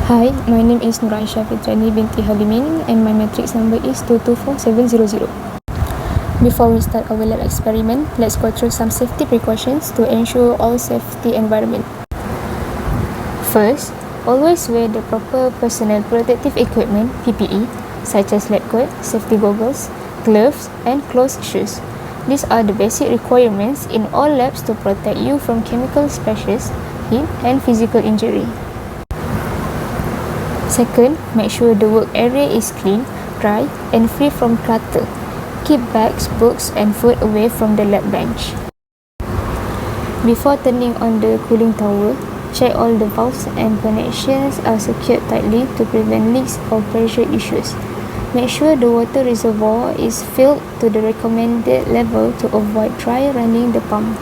Hi, my name is Nur Aisyah Fitrani binti Halimin and my matrix number is 224700. Before we start our lab experiment, let's go through some safety precautions to ensure all safety environment. First, always wear the proper personal protective equipment (PPE) such as lab coat, safety goggles, gloves, and closed shoes. These are the basic requirements in all labs to protect you from chemical splashes, heat, and physical injury. Second, make sure the work area is clean, dry, and free from clutter. Keep bags, books, and food away from the lab bench. Before turning on the cooling tower, check all the valves and connections are secured tightly to prevent leaks or pressure issues. Make sure the water reservoir is filled to the recommended level to avoid dry running the pump.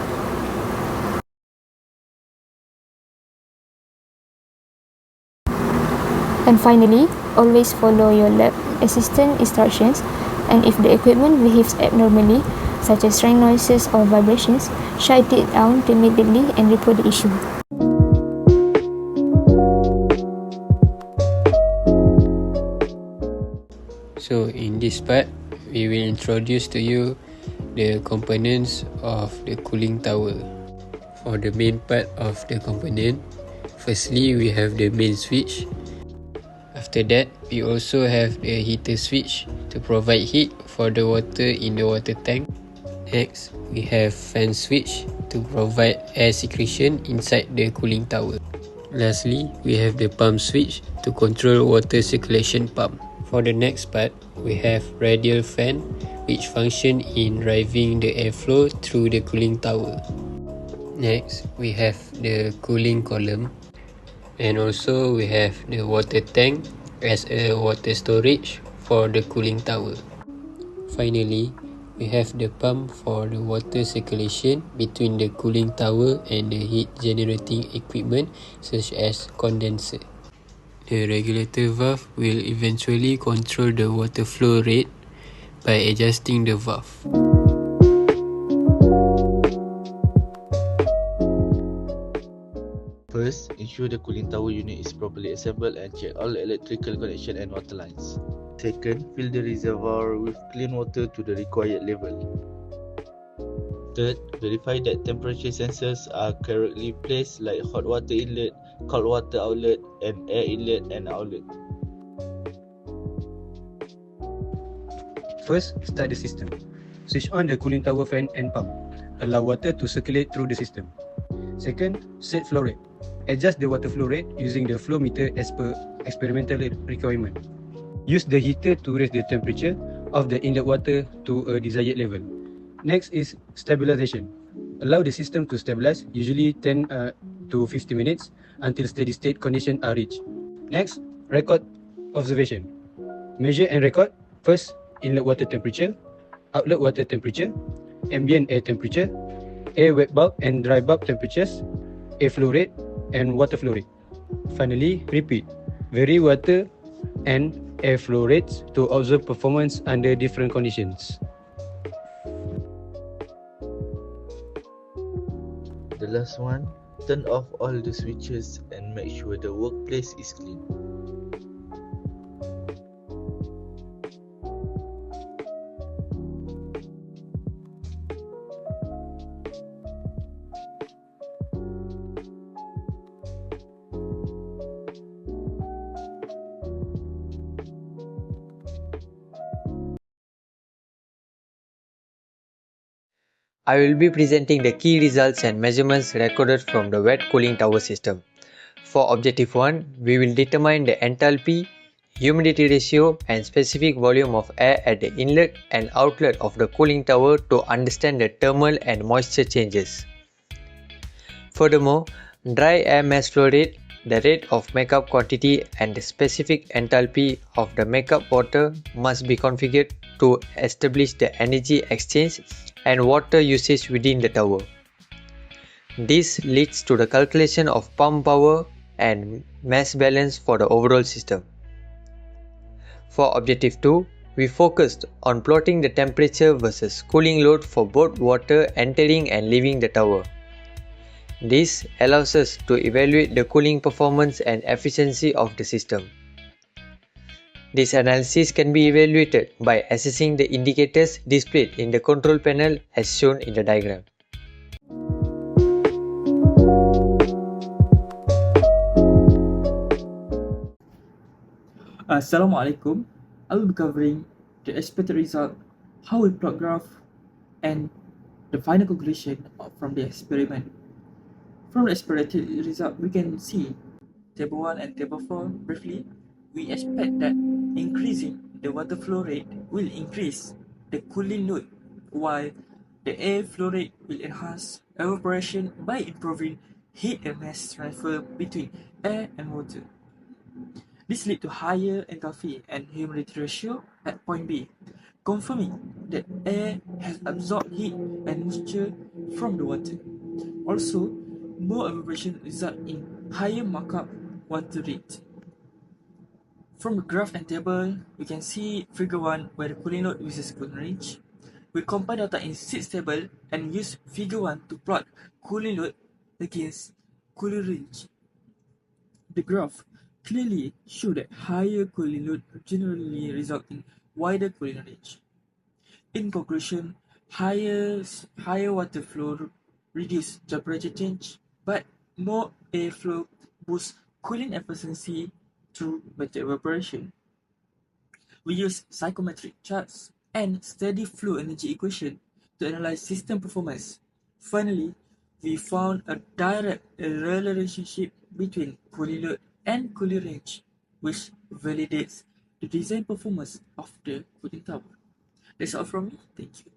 And finally, always follow your lab assistant instructions, and if the equipment behaves abnormally, such as strange noises or vibrations, shut it down immediately and report the issue. So in this part, we will introduce to you the components of the cooling tower. For the main part of the component, firstly we have the main switch. After that, we also have the heater switch to provide heat for the water in the water tank. Next, we have fan switch to provide air circulation inside the cooling tower. Lastly, we have the pump switch to control water circulation pump. For the next part, we have radial fan which function in driving the airflow through the cooling tower. Next, we have the cooling column, and also we have the water tank as a water storage for the cooling tower. Finally, we have the pump for the water circulation between the cooling tower and the heat generating equipment such as condenser. The regulator valve will eventually control the water flow rate by adjusting the valve. First, ensure the cooling tower unit is properly assembled and check all electrical connection and water lines. Second, fill the reservoir with clean water to the required level. Third, verify that temperature sensors are correctly placed like hot water inlet, cold water outlet, and air inlet and outlet. First, start the system. Switch on the cooling tower fan and pump. Allow water to circulate through the system. Second, set flow rate. Adjust the water flow rate using the flow meter as per experimental requirement. Use the heater to raise the temperature of the inlet water to a desired level. Next is stabilization. Allow the system to stabilize, usually 10 to 50 minutes until steady state conditions are reached. Next, record observation. Measure and record first inlet water temperature, outlet water temperature, ambient air temperature, air wet bulb and dry bulb temperatures, air flow rate, and water flow rate. Finally, repeat. Vary water and air flow rates to observe performance under different conditions. The last one, turn off all the switches and make sure the workplace is clean. I will be presenting the key results and measurements recorded from the wet cooling tower system. For objective 1, we will determine the enthalpy, humidity ratio and specific volume of air at the inlet and outlet of the cooling tower to understand the thermal and moisture changes. Furthermore, dry air mass flow rate, the rate of makeup quantity and the specific enthalpy of the makeup water must be configured to establish the energy exchange and water usage within the tower. This leads to the calculation of pump power and mass balance for the overall system. For objective 2, we focused on plotting the temperature versus cooling load for both water entering and leaving the tower. This allows us to evaluate the cooling performance and efficiency of the system. This analysis can be evaluated by assessing the indicators displayed in the control panel as shown in the diagram. Assalamualaikum. I will be covering the expected result, how we plot graph, and the final conclusion from the experiment. From the expected result, we can see table 1 and table 4 briefly. We expect that increasing the water flow rate will increase the cooling load, while the air flow rate will enhance evaporation by improving heat and mass transfer between air and water. This leads to higher enthalpy and humidity ratio at point B, confirming that air has absorbed heat and moisture from the water. Also, more evaporation results in higher markup water rate. From the graph and table, we can see figure 1 where the cooling load versus cooling range. We compile data in 6 tables and use figure 1 to plot cooling load against cooling range. The graph clearly shows that higher cooling load generally results in wider cooling range. In conclusion, higher water flow reduces temperature change, but more airflow boosts cooling efficiency through better evaporation. We use psychometric charts and steady flow energy equation to analyze system performance. Finally, we found a direct relationship between cooling load and cooling range, which validates the design performance of the cooling tower. That's all from me. Thank you.